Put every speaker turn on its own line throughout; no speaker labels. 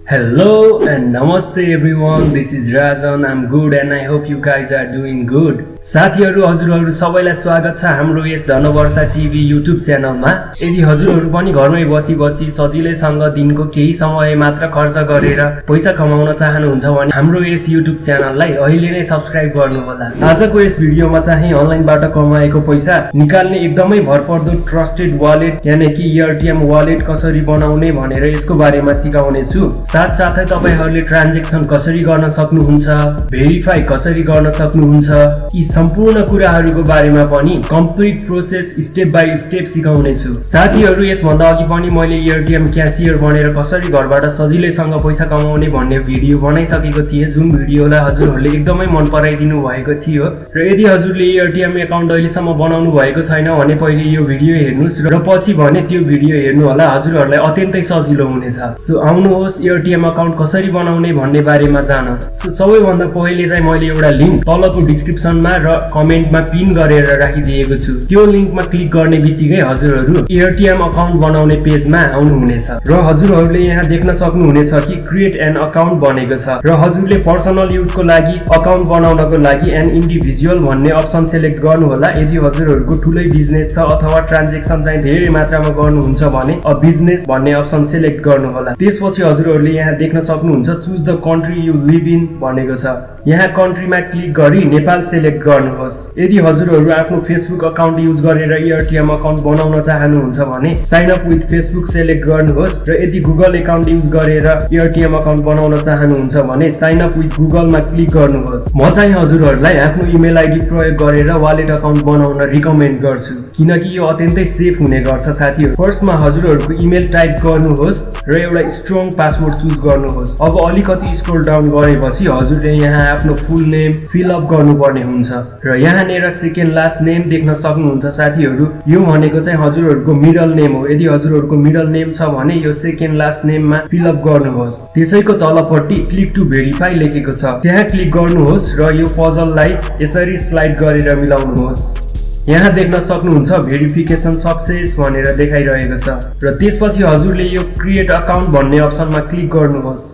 Hello and Namaste everyone. This is Rajan. I'm good and I hope you guys are doing good. साथीहरु हजुरहरु सबैलाई स्वागत छ हाम्रो यस Dhanvarsha TV YouTube च्यानलमा। यदि हजुरहरु पनि घरमै बसी बसी सजिलैसँग दिनको केही समय मात्र खर्च गरेर पैसा कमाउन चाहनुहुन्छ भने हाम्रो यस युट्युब च्यानललाई अहिले नै सब्स्क्राइब गर्नु होला। आजको यस भिडियोमा चाहिँ अनलाइनबाट कमाएको पैसा निकाल्ने एकदमै भरपर्दो ट्रस्टेड वालेट यानी कि एयरटीएम वालेट कसरी बनाउने भनेर यसको बारेमा सिकाउने छु। साथसाथै तपाईहरुले ट्रान्ज्याक्सन कसरी गर्न सक्नुहुन्छ, भेरिफाई कसरी गर्न सक्नुहुन्छ, यी सम्पूर्ण कुराहरुको बारेमा पनि complete process step by step सिकाउने छु। साथीहरु यसभन्दा अघि पनि मैले एयरटीएम क्याशियर बनेर कसरी घरबाट सजिलैसँग पैसा कमाउने भन्ने भिडियो बनाइसकेको थिएँ, जुन भिडियोलाई हजुरहरुले एकदमै मन पराइदिनु भएको थियो। र यदि हजुरले एयरटीएम अकाउन्ट अहिलेसम्म बनाउनु भएको छैन भने पहिले यो भिडियो हेर्नुस् र पछि भने त्यो भिडियो हेर्नु होला, हजुरहरुलाई अत्यन्तै सजिलो हुनेछ। सो आउनुहोस् एयरटीएम अकाउन्ट कसरी बनाउने भन्ने बारेमा जान। सो सबैभन्दा पहिले चाहिँ मैले एउटा लिंक तलको डिस्क्रिप्सनमा र कमेन्टमा पिन गरेर राखिदिएको छु। त्यो लिंकमा क्लिक गर्ने बित्तिकै हजुरहरु एयरटीएम अकाउन्ट बनाउने पेजमा आउनुहुनेछ र हजुरहरुले यहाँ देख्न सक्नुहुनेछ कि क्रिएट एन अकाउन्ट बनेको छ र हजुरले पर्सनल युजको लागि अकाउन्ट बनाउनको लागि एन इन्डिभिजुअल भन्ने अप्सन सेलेक्ट गर्नु होला। यदि हजुरहरुको ठुलै बिजनेस छ अथवा ट्रान्ज्याक्सन चाहिँ धेरै मात्रामा गर्नुहुन्छ भने अ बिजनेस भन्ने अप्सन सेलेक्ट गर्नु होला। त्यसपछि हजुरहरुले यहाँ देख्न सक्नुहुन्छ choose the country you live in भनेको छ। यहाँ कन्ट्रीमा क्लिक गरी नेपाल सेलेक्ट गर्नुहोस्। यदि हजुरहरु आफ्नो फेसबुक अकाउन्ट युज गरेर एयरटीएम अकाउन्ट बनाउन चाहनुहुन्छ भने sign up with Facebook select गर्नुहोस् र यदि गुगल अकाउन्ट युज गरेर एयरटीएम अकाउन्ट बनाउन चाहनुहुन्छ भने साइन अप विथ गुगलमा क्लिक गर्नुहोस्। म चाहिँ हजुरहरुलाई आफ्नो इमेल आइडी प्रयोग गरेर वालेट अकाउन्ट बनाउन रिकमेन्ड गर्छु किनकि यो अत्यन्तै सेफ हुने गर्छ। साथीहरु फर्स्टमा हजुरहरुको इमेल टाइप गर्नुहोस् र एउटा स्ट्रङ पासवर्ड चुज गर्नुहोस्। अब अलिकति स्क्रोल डाउन गरेपछि हजुरले यहाँ आफ्नो फुल नेम फिल अप गर्नुपर्ने हुन्छ र यहाँनेर सेकेन्ड लास्ट नेम देख्न सक्नुहुन्छ। साथीहरु यो भनेको चाहिँ हजुरहरुको मिडल नेम हो। यदि हजुरहरुको मिडल नेम छ भने यो सेकेन्ड लास्ट नेममा फिल अप गर्नुहोस्। त्यसैको तलपट्टि क्लिक टु भेरिफाई लेखेको छ, त्यहाँ क्लिक गर्नुहोस् र यो पजललाई यसरी स्लाइड गरेर मिलाउनुहोस्। यहाँ देख्न सक्नुहुन्छ भेरिफिकेसन सक्सेस भनेर देखाइरहेको छ र त्यसपछि हजुरले यो क्रिएट अकाउन्ट भन्ने अप्सनमा क्लिक गर्नुहोस्।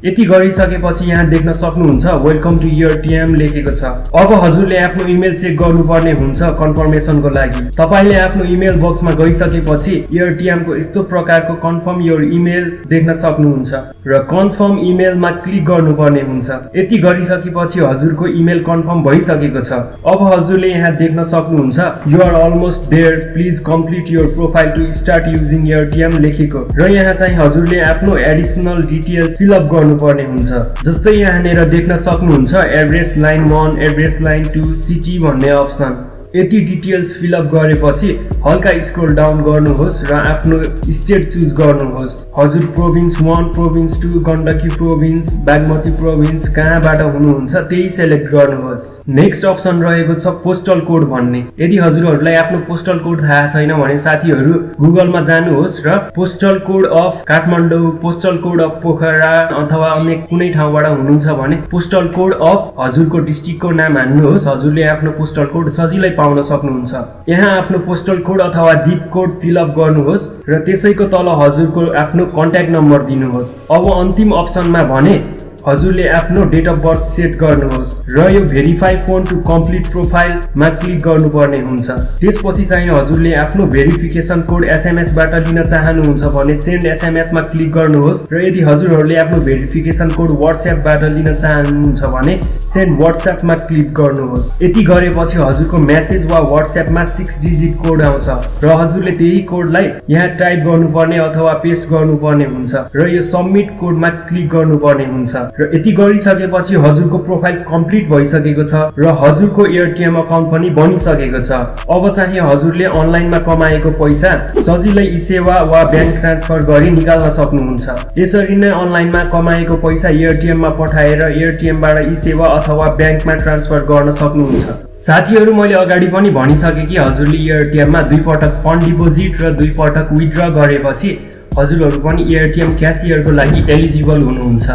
यति गरिसकेपछि यहाँ देख्न सक्नुहुन्छ वेलकम टु एयरटीएम लेखेको छ। अब हजुरले आफ्नो इमेल चेक गर्नुपर्ने हुन्छ कन्फर्मेसनको लागि। तपाईले आफ्नो इमेल बक्समा गइसकेपछि एयरटीएम को यस्तो प्रकारको कन्फर्म योर इमेल देख्न सक्नुहुन्छ र कन्फर्म इमेलमा क्लिक गर्नुपर्ने हुन्छ। यति गरिसकेपछि हजुरको इमेल कन्फर्म भइसकेको छ। अब हजुरले यहाँ देख्न सक्नुहुन्छ you are almost there, please complete your profile to start using Airtm लेखेको र यहाँ चाहिँ हजुरले आफ्नो एडिसनल डिटेल्स फिल अप पर्ने हुन्छ। जस्तै यहाँनेर देख्न सक्नुहुन्छ address line 1, address line 2, city भन्ने अप्सन। यति डिटेल्स फिल अप गरेपछि हल्का स्क्रोल डाउन गर्नुहोस् र आफ्नो स्टेट चुज गर्नुहोस्। हजुर province 1, province 2, Gandaki province, Bagmati province कहाँबाट हुनुहुन्छ त्यही सेलेक्ट गर्नुहोस्। नेक्स्ट अप्सन रहेको छ पोस्टल कोड भन्ने। यदि हजुरहरुलाई आफ्नो पोस्टल कोड थाहा छैन भने साथीहरु गुगलमा जानुहोस् र postal code of Kathmandu, postal code of Pokhara अथवा अन्य कुनै ठाउँबाट हुनुहुन्छ भने पोस्टल कोड अफ हजुरको डिस्ट्रिक्टको नाम हान्नुहोस्। हजुरले आफ्नो पोस्टल कोड सजिलै पाउन सक्नुहुन्छ। यहाँ आफ्नो पोस्टल कोड अथवा जिप कोड फिल अप गर्नुहोस् र त्यसैको तल हजुरको आफ्नो कन्ट्याक्ट नम्बर दिनुहोस्। अब अन्तिम अप्सनमा भने हजुरले आफ्नो डेट अफ बर्थ सेट गर्नुहोस् र यो verify phone to complete profile मा क्लिक गर्नुपर्ने हुन्छ। त्यसपछि चाहिँ हजुरले आफ्नो भेरिफिकेसन कोड एसएमएस बाट लिन चाहनुहुन्छ भने सेन्ड एसएमएस मा क्लिक गर्नुहोस् र यदि हजुरहरुले आफ्नो भेरिफिकेसन कोड व्हाट्सएप बाट लिन चाहनुहुन्छ भने सेन्ड व्हाट्सएप मा क्लिक गर्नुहोस्। यति गरेपछि हजुरको मेसेज वा व्हाट्सएप मा 6 डिजिट कोड आउँछ र हजुरले त्यही कोडलाई यहाँ टाइप गर्नुपर्ने अथवा पेस्ट गर्नुपर्ने हुन्छ र यो सबमिट कोडमा क्लिक गर्नुपर्ने हुन्छ र यति गरिसकेपछि हजुरको प्रोफाइल कम्प्लिट भइसकेको छ र हजुरको एयरटीएम अकाउन्ट पनि बनिसकेको छ। अब चाहिँ हजुरले अनलाइनमा कमाएको पैसा सजिलै ई-सेवा वा ब्याङ्क ट्रान्सफर गरी निकाल्न सक्नुहुन्छ। यसरी नै अनलाइनमा कमाएको पैसा एयरटीएम मा पठाएर एयरटीएम बाट ई-सेवा अथवा ब्याङ्कमा ट्रान्सफर गर्न सक्नुहुन्छ। साथीहरु मैले अगाडि पनि भनिसके कि हजुरले एयरटीएम मा 2 पटक फन्ड डिपोजिट र 2 पटक विथड्र गरेपछि हजुरहरु पनि एयरटीएम क्याशियरको लागि एलिजिबल हुनुहुन्छ।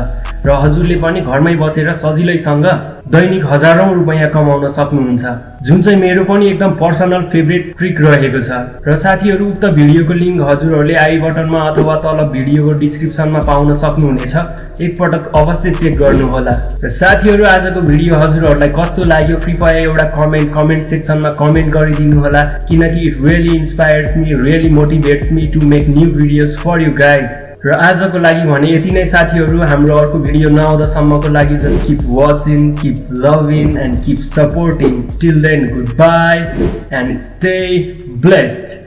र हजुरले पनि घरमै बसेर सजिलैसँग दैनिक हजारौं रुपैयाँ कमाउन सक्नुहुन्छ, जुन चाहिँ मेरो पनि एकदम पर्सनल फेभरेट ट्रिक रहेको छ। र साथीहरू, उक्त भिडियोको लिङ्क हजुरहरूले आई बटनमा अथवा तल भिडियोको डिस्क्रिप्सनमा पाउन सक्नुहुनेछ। एकपटक अवश्य चेक गर्नुहोला। र साथीहरू, आजको भिडियो हजुरहरूलाई कस्तो लाग्यो कृपया एउटा कमेन्ट सेक्सनमा कमेन्ट गरिदिनु होला, किनकि it really inspires me, really motivates me to make new videos for you guys. र आजको लागि भने यति नै साथीहरू। हाम्रो अर्को भिडियो नआउँदासम्मको लागि just keep watching, keep loving and keep supporting. Till then, good bye and stay blessed.